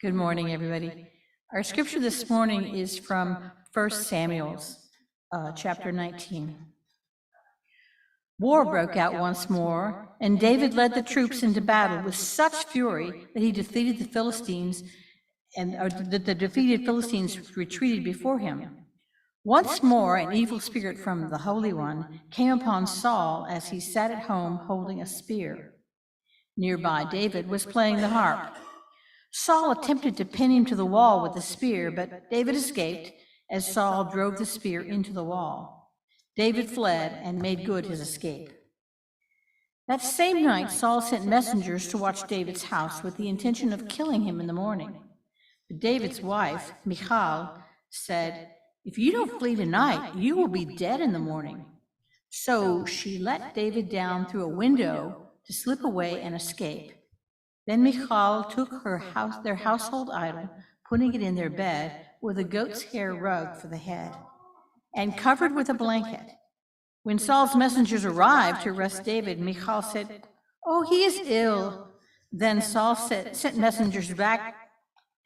Good morning, everybody. Our scripture this morning is from 1 Samuel, chapter 19. War broke out once more, and David led the troops into battle with such fury that he defeated the Philistines, and the defeated Philistines retreated before him. Once more, an evil spirit from the Holy One came upon Saul as he sat at home holding a spear. Nearby, David was playing the harp. Saul attempted to pin him to the wall with the spear, but David escaped as Saul drove the spear into the wall. David fled and made good his escape. That same night, Saul sent messengers to watch David's house with the intention of killing him in the morning. But David's wife, Michal, said, "If you don't flee tonight, you will be dead in the morning." So she let David down through a window to slip away and escape. Then Michal took their household idol, putting it in their bed with a goat's hair rug for the head, and covered with a blanket. When Saul's messengers arrived to arrest David, Michal said, "Oh, he is ill." Then Saul sent messengers back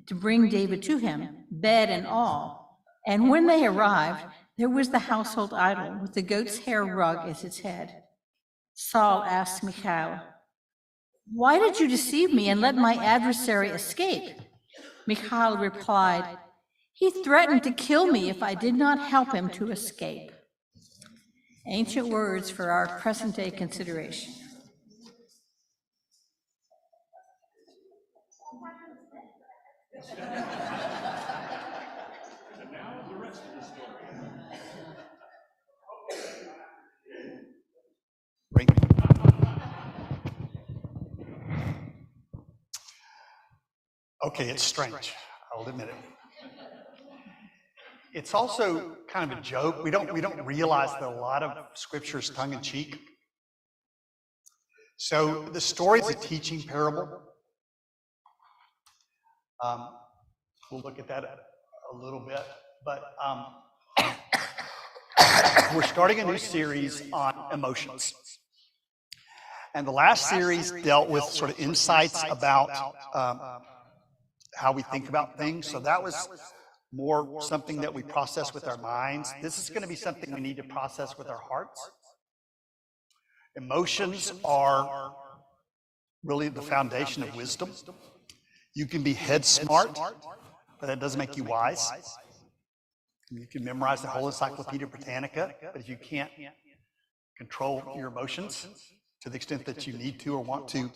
to bring David to him, bed and all. And when they arrived, there was the household idol with the goat's hair rug as its head. Saul asked Michal, "Why did you deceive me and let my adversary escape?" Michal replied, "He threatened to kill me if I did not help him to escape." Ancient words for our present-day consideration. Okay, it's strange, I'll admit it. It's also kind of a joke. We don't realize that a lot of scripture is tongue-in-cheek. So the story is a teaching parable. We'll look at that a little bit, but we're starting a new series on emotions. And the last series dealt with sort of insights about how we think about things. So that was more something that we process with our minds. This is going to be something we need to process with our hearts. Emotions are really the foundation of wisdom. You can be head smart, but that doesn't make you wise. You can memorize the whole Encyclopedia Britannica, but if you can't control your emotions to the extent that you need to or want to,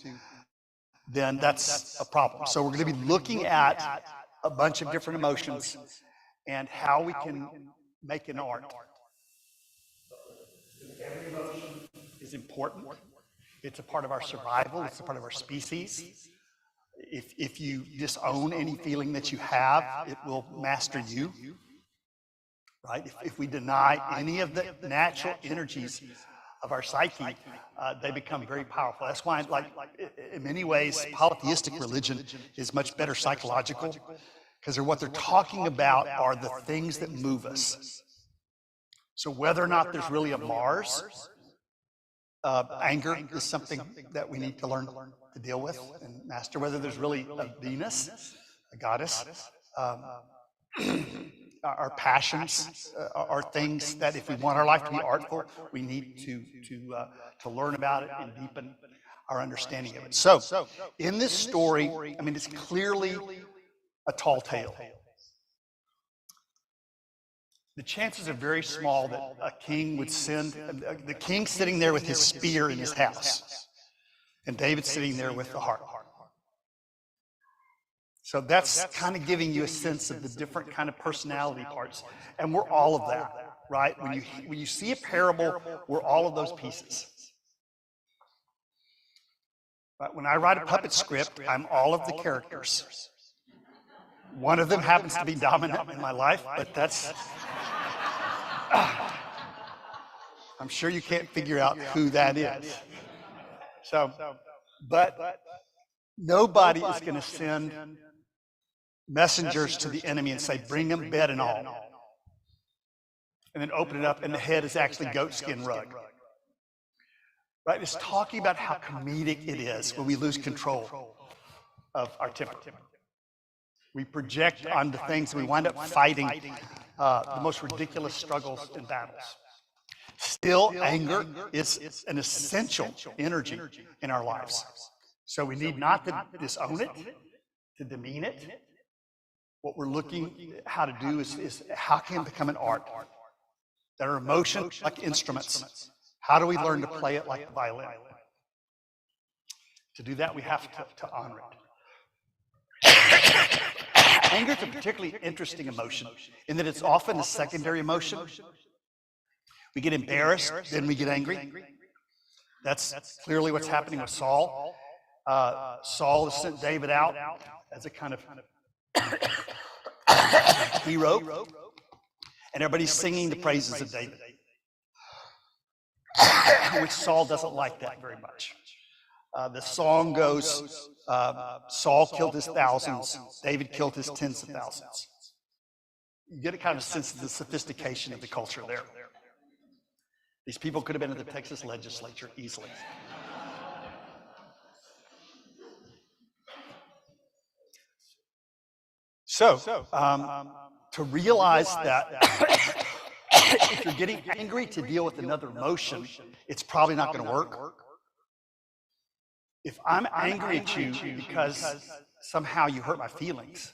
then that's a problem. So we're going to be looking at a bunch of different emotions and how we can make an art. Every emotion is important. It's a part of our survival. It's a part of our species. If you disown any feeling that you have, it will master you. Right? If we deny any of the natural energies of our psyche, they become very powerful. That's why, in many ways, polytheistic religion is much better psychological, because what they're talking about are the things that move us. So whether or not there's really a Mars, anger is something that we need to learn to deal with and master. Whether there's really a Venus, a goddess, our passions are things that if we want our life to be artful, we need to learn about it and deepen our understanding of it. So in this story, I mean, it's clearly a tall tale. The chances are very small that a king would send, the king sitting there with his spear in his house, and David sitting there with the harp. So that's kind of giving you a sense of the different kind of personality parts. And we're all of that, right? When you see a parable, we're all of those pieces. But when I write a puppet script, I'm all of the characters. One of them happens to be dominant in my life, but that's... I'm sure you can't figure out who that is. So, but nobody is going to send messengers to the enemy and say, "Bring them bed and all," and then open it up and the head is actually goatskin rug. Right? It's talking about how comedic it is when we lose control of our temper. We project onto things, and we wind up fighting the most ridiculous struggles and battles. Still, anger is an essential energy in our lives. So we need not to disown it, to demean it. What we're looking how to do is how can it become an art? That are emotions like instruments. How do we learn to play it like the violin? To do that, we have to honor it. Anger is a particularly interesting emotion in that it's often a secondary emotion. We get embarrassed, then we get angry. That's clearly what's happening with Saul. Saul has sent David out as a kind of hero, and everybody's singing the praises of David, which Saul doesn't like that very much. The song goes, Saul killed his thousands, David killed his tens of thousands. You get a kind of sense of the sophistication of the culture there. These people could have been in the Texas legislature easily. So, to realize that if you're getting angry to deal with another emotion, it's probably not going to work. If I'm angry at you because somehow you hurt my feelings,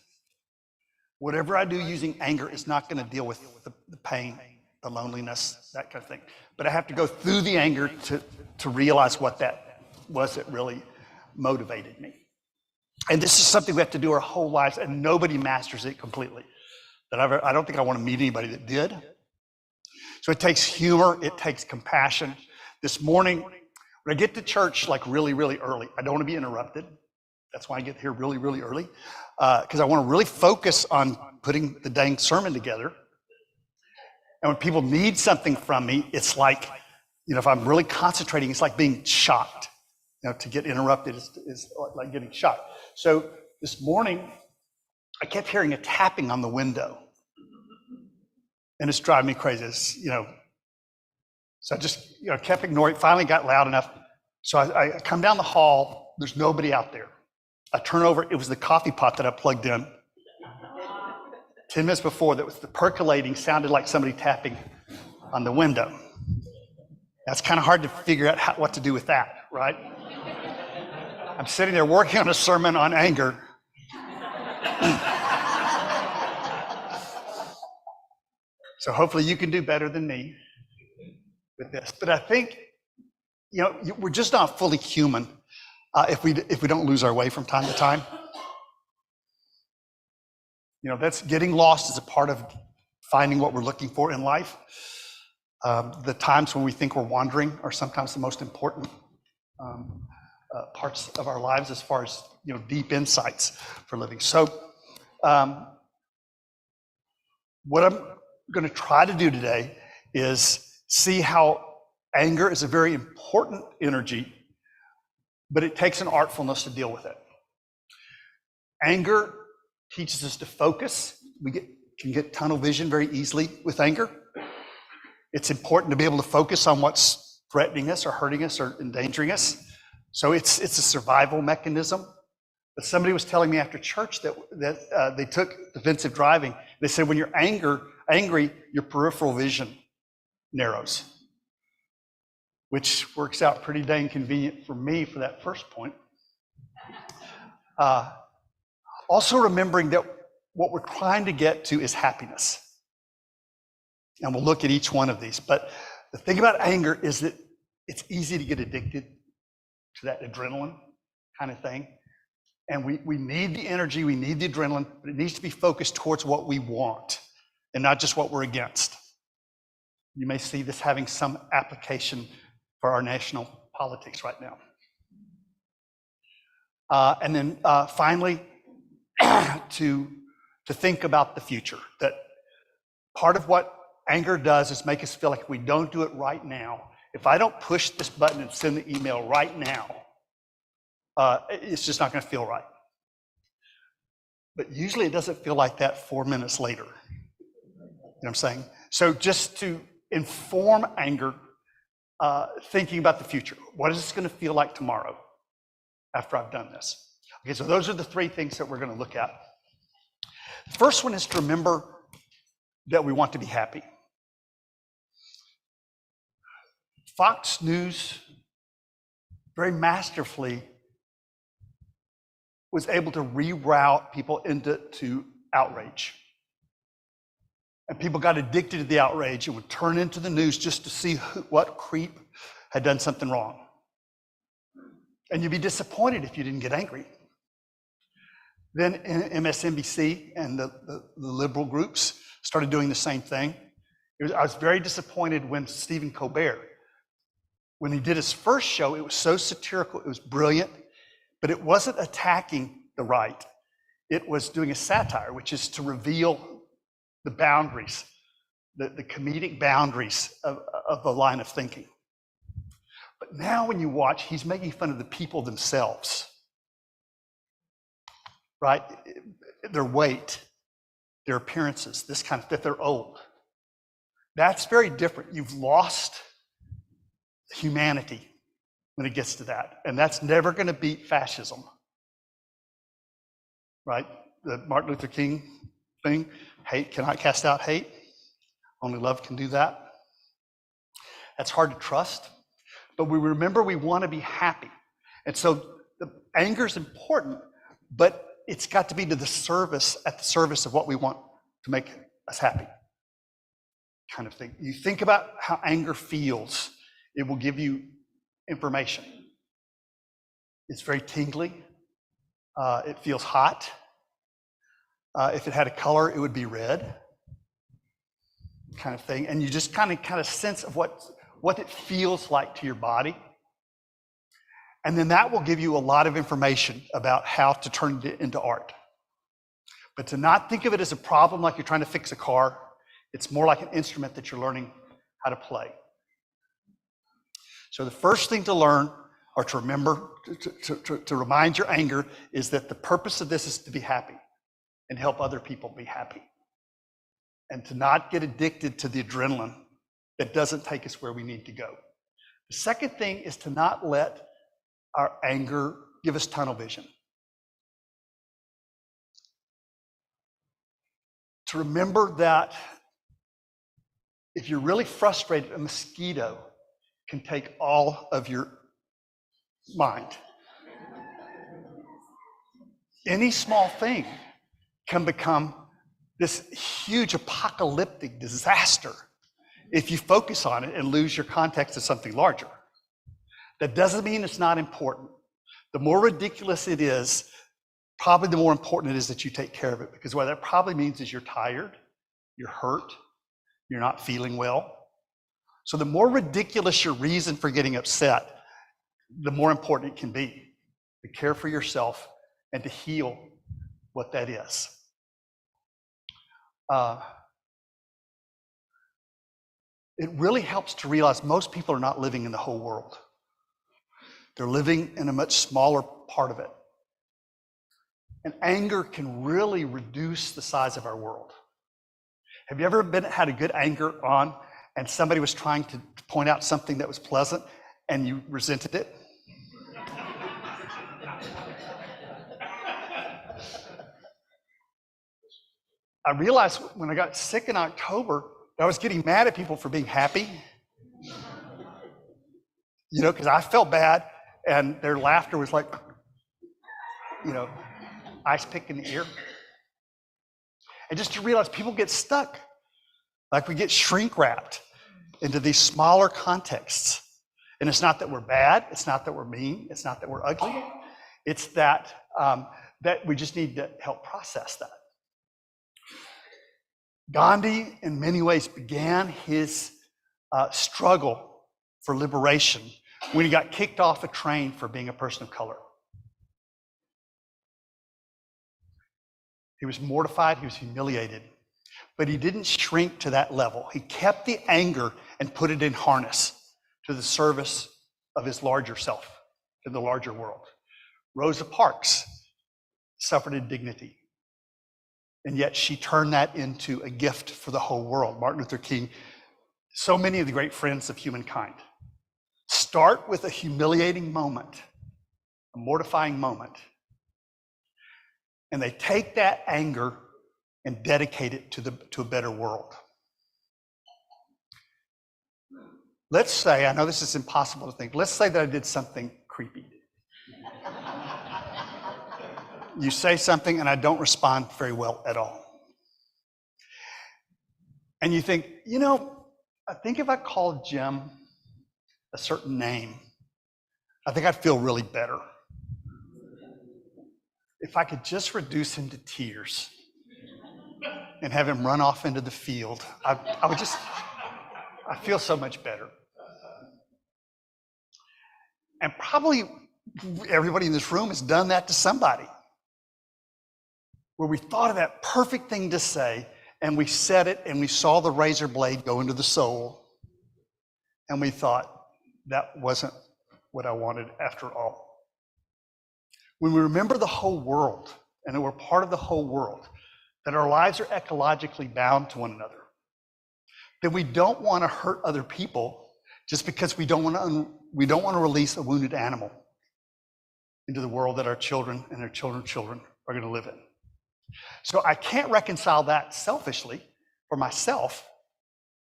whatever I do using anger is not going to deal with the pain, the loneliness, that kind of thing. But I have to go through the anger to realize what that was that really motivated me. And this is something we have to do our whole lives, and nobody masters it completely. I don't think I want to meet anybody that did. So it takes humor, it takes compassion. This morning, when I get to church like really, really early, I don't want to be interrupted. That's why I get here really, really early, because I want to really focus on putting the dang sermon together. And when people need something from me, it's like, if I'm really concentrating, it's like being shocked. To get interrupted is like getting shocked. So this morning, I kept hearing a tapping on the window. And it's driving me crazy. So I just kept ignoring it. Finally got loud enough. So I come down the hall. There's nobody out there. I turn over. It was the coffee pot that I plugged in 10 minutes before. That was the percolating, sounded like somebody tapping on the window. That's kind of hard to figure out what to do with that, right? I'm sitting there working on a sermon on anger. So hopefully you can do better than me with this. But I think, we're just not fully human if we don't lose our way from time to time. That's getting lost is a part of finding what we're looking for in life. The times when we think we're wandering are sometimes the most important parts of our lives as far as deep insights for living. So what I'm going to try to do today is see how anger is a very important energy, but it takes an artfulness to deal with it. Anger teaches us to focus. We can get tunnel vision very easily with anger. It's important to be able to focus on what's threatening us or hurting us or endangering us. So it's a survival mechanism. But somebody was telling me after church that they took defensive driving. They said when you're angry, your peripheral vision narrows, which works out pretty dang convenient for me for that first point. Also remembering that what we're trying to get to is happiness. And we'll look at each one of these. But the thing about anger is that it's easy to get addicted to that adrenaline kind of thing. And we need the energy, we need the adrenaline, but it needs to be focused towards what we want and not just what we're against. You may see this having some application for our national politics right now. And then finally, to think about the future. That part of what anger does is make us feel like if we don't do it right now, if I don't push this button and send the email right now, it's just not going to feel right. But usually it doesn't feel like that 4 minutes later. You know what I'm saying? So just to inform anger, thinking about the future. What is this going to feel like tomorrow after I've done this? Okay, so those are the three things that we're going to look at. First one is to remember that we want to be happy. Fox News very masterfully was able to reroute people into outrage. And people got addicted to the outrage and would turn into the news just to see what creep had done something wrong. And you'd be disappointed if you didn't get angry. Then MSNBC and the liberal groups started doing the same thing. I was very disappointed when Stephen Colbert, when he did his first show, it was so satirical, it was brilliant, but it wasn't attacking the right. It was doing a satire, which is to reveal the boundaries, the comedic boundaries of the line of thinking. But now when you watch, he's making fun of the people themselves, right? Their weight, their appearances, this kind of, that they're old. That's very different. You've lost humanity when it gets to that. And that's never going to beat fascism, right? The Martin Luther King thing, hate cannot cast out hate. Only love can do that. That's hard to trust. But we remember we want to be happy. And so the anger is important, but it's got to be at the service of what we want to make us happy, kind of thing. You think about how anger feels, it will give you information. It's very tingly. It feels hot. If it had a color, it would be red, kind of thing. And you just kind of sense of what it feels like to your body. And then that will give you a lot of information about how to turn it into art. But to not think of it as a problem like you're trying to fix a car, it's more like an instrument that you're learning how to play. So the first thing to learn or to remember, to remind your anger, is that the purpose of this is to be happy and help other people be happy. And to not get addicted to the adrenaline that doesn't take us where we need to go. The second thing is to not let our anger give us tunnel vision. To remember that if you're really frustrated, a mosquito can take all of your mind. Any small thing can become this huge apocalyptic disaster if you focus on it and lose your context to something larger. That doesn't mean it's not important. The more ridiculous it is, probably the more important it is that you take care of it, because what that probably means is you're tired, you're hurt, you're not feeling well. So the more ridiculous your reason for getting upset, the more important it can be to care for yourself and to heal what that is. It really helps to realize most people are not living in the whole world. They're living in a much smaller part of it. And anger can really reduce the size of our world. Have you ever had a good anger on and somebody was trying to point out something that was pleasant and you resented it? I realized when I got sick in October, I was getting mad at people for being happy. You know, because I felt bad and their laughter was like, you know, ice pick in the ear. And just to realize people get stuck. Like we get shrink wrapped into these smaller contexts. And it's not that we're bad. It's not that we're mean. It's not that we're ugly. It's that, that we just need to help process that. Gandhi, in many ways, began his struggle for liberation when he got kicked off a train for being a person of color. He was mortified, he was humiliated, but he didn't shrink to that level. He kept the anger and put it in harness to the service of his larger self, to the larger world. Rosa Parks suffered indignity, and yet she turned that into a gift for the whole world. Martin Luther King, so many of the great friends of humankind start with a humiliating moment, a mortifying moment, and they take that anger and dedicate it to a better world. Let's say, I know this is impossible to think, let's say that I did something creepy. You say something and I don't respond very well at all. And you think, I think if I called Jim a certain name, I think I'd feel really better. If I could just reduce him to tears and have him run off into the field, I feel so much better. And probably everybody in this room has done that to somebody, where we thought of that perfect thing to say, and we said it, and we saw the razor blade go into the soul, and we thought, that wasn't what I wanted after all. When we remember the whole world, and that we're part of the whole world, that our lives are ecologically bound to one another, that we don't want to hurt other people just because we don't want to release a wounded animal into the world that our children and their children's children are going to live in. So I can't reconcile that selfishly for myself,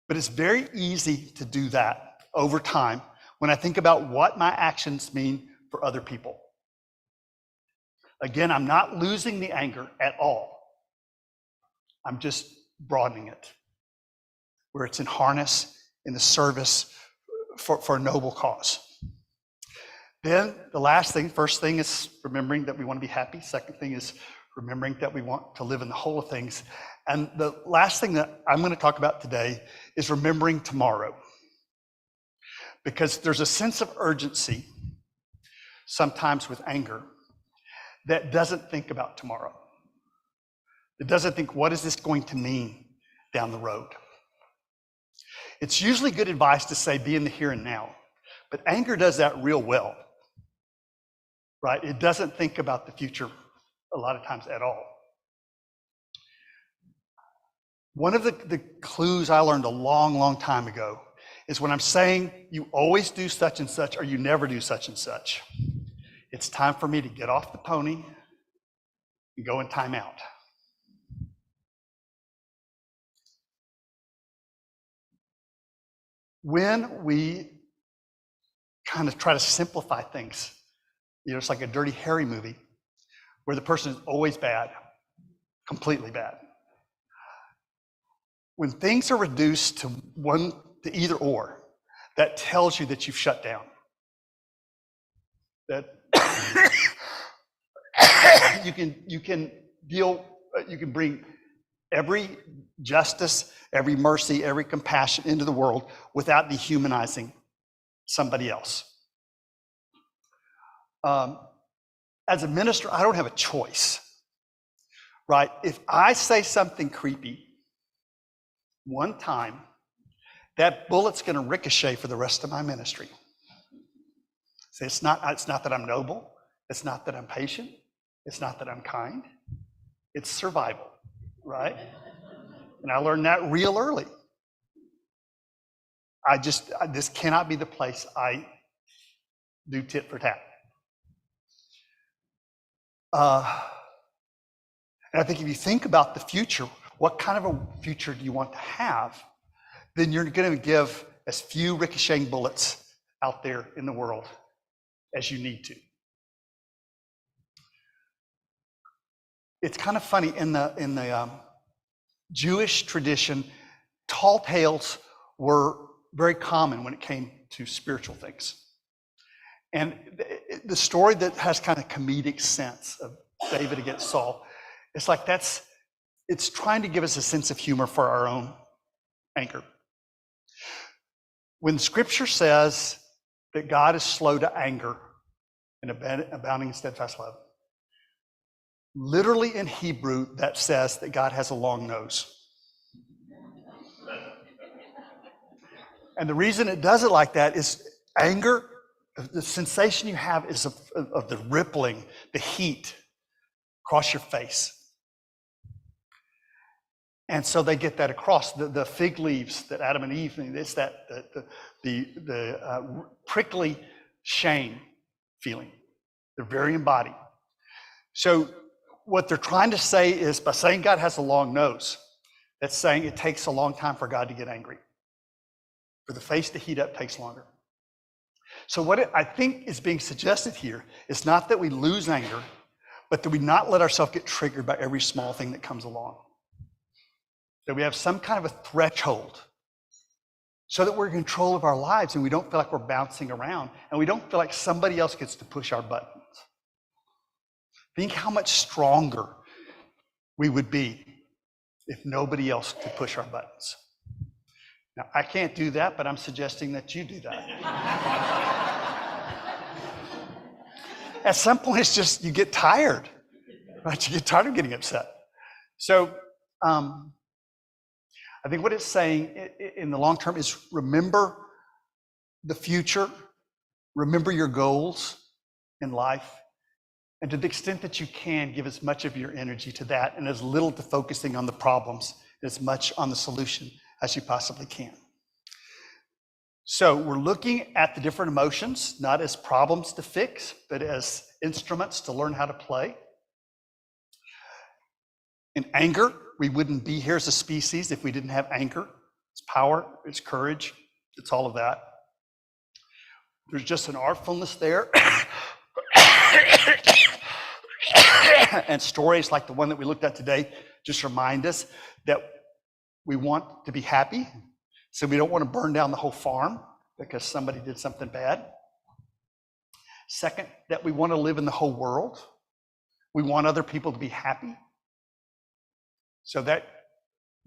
but it's very easy to do that over time when I think about what my actions mean for other people. Again, I'm not losing the anger at all. I'm just broadening it, where it's in harness, in the service for a noble cause. Then the last thing, first thing is remembering that we want to be happy. Second thing is remembering that we want to live in the whole of things. And the last thing that I'm going to talk about today is remembering tomorrow. Because there's a sense of urgency, sometimes with anger, that doesn't think about tomorrow. It doesn't think, what is this going to mean down the road? It's usually good advice to say, be in the here and now. But anger does that real well, right? It doesn't think about the future a lot of times at all. One of the clues I learned a long, long time ago is when I'm saying you always do such and such or you never do such and such, it's time for me to get off the pony and go in time out. When we kind of try to simplify things, it's like a Dirty Harry movie where the person is always bad, completely bad. When things are reduced to either or, that tells you that you've shut down. That you can bring every justice, every mercy, every compassion into the world without dehumanizing somebody else. As a minister, I don't have a choice, right? If I say something creepy one time, that bullet's going to ricochet for the rest of my ministry. So it's not that I'm noble. It's not that I'm patient. It's not that I'm kind. It's survival, right? And I learned that real early. This cannot be the place I do tit for tat. And I think if you think about the future, what kind of a future do you want to have? Then you're going to give as few ricocheting bullets out there in the world as you need to. It's kind of funny in the Jewish tradition, tall tales were very common when it came to spiritual things. And the story that has kind of comedic sense of David against Saul, it's like it's trying to give us a sense of humor for our own anger. When Scripture says that God is slow to anger and abounding in steadfast love, literally in Hebrew, that says that God has a long nose. And the reason it does it like that is anger, the sensation you have is of the rippling, the heat across your face. And so they get that across. The fig leaves that Adam and Eve, it's that the prickly shame feeling. They're very embodied. So what they're trying to say is, by saying God has a long nose, that's saying it takes a long time for God to get angry. For the face to heat up takes longer. So what I think is being suggested here is not that we lose anger, but that we not let ourselves get triggered by every small thing that comes along. That we have some kind of a threshold so that we're in control of our lives and we don't feel like we're bouncing around and we don't feel like somebody else gets to push our buttons. Think how much stronger we would be if nobody else could push our buttons. Now, I can't do that, but I'm suggesting that you do that. At some point, it's just, you get tired, right? You get tired of getting upset. So I think what it's saying in the long term is remember the future, remember your goals in life, and to the extent that you can, give as much of your energy to that and as little to focusing on the problems, as much on the solution as you possibly can. So we're looking at the different emotions, not as problems to fix, but as instruments to learn how to play. In anger, we wouldn't be here as a species if we didn't have anger. It's power, it's courage, it's all of that. There's just an artfulness there. And stories like the one that we looked at today just remind us that we want to be happy, so we don't want to burn down the whole farm because somebody did something bad. Second, that we want to live in the whole world. We want other people to be happy. So that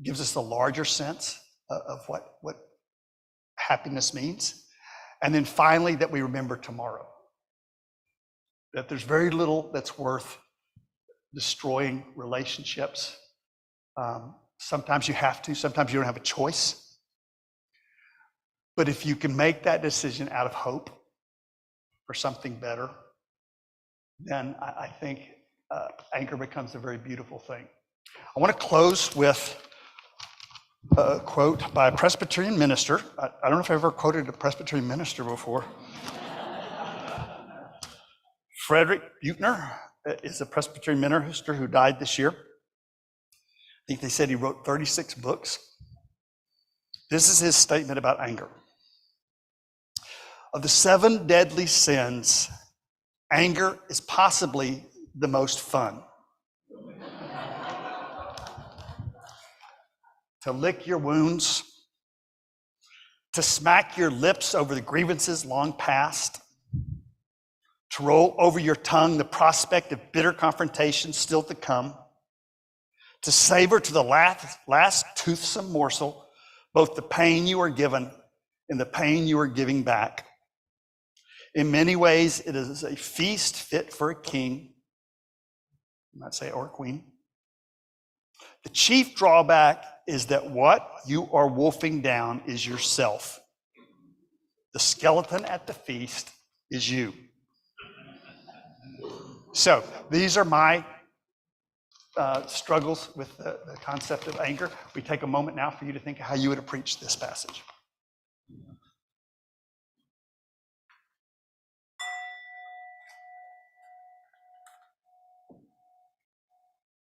gives us a larger sense of what happiness means. And then finally, that we remember tomorrow. That there's very little that's worth destroying relationships. Sometimes you have to, sometimes you don't have a choice. But if you can make that decision out of hope for something better, then I think anger becomes a very beautiful thing. I want to close with a quote by a Presbyterian minister. I don't know if I've ever quoted a Presbyterian minister before. Frederick Buechner is a Presbyterian minister who died this year. I think they said he wrote 36 books. This is his statement about anger. Of the 7 deadly sins, anger is possibly the most fun. To lick your wounds, to smack your lips over the grievances long past, to roll over your tongue the prospect of bitter confrontation still to come, to savor to the last toothsome morsel both the pain you are given and the pain you are giving back. In many ways, it is a feast fit for a king, I might say, or a queen. The chief drawback is that what you are wolfing down is yourself. The skeleton at the feast is you. So these are my struggles with the concept of anger. We take a moment now for you to think how you would approach this passage.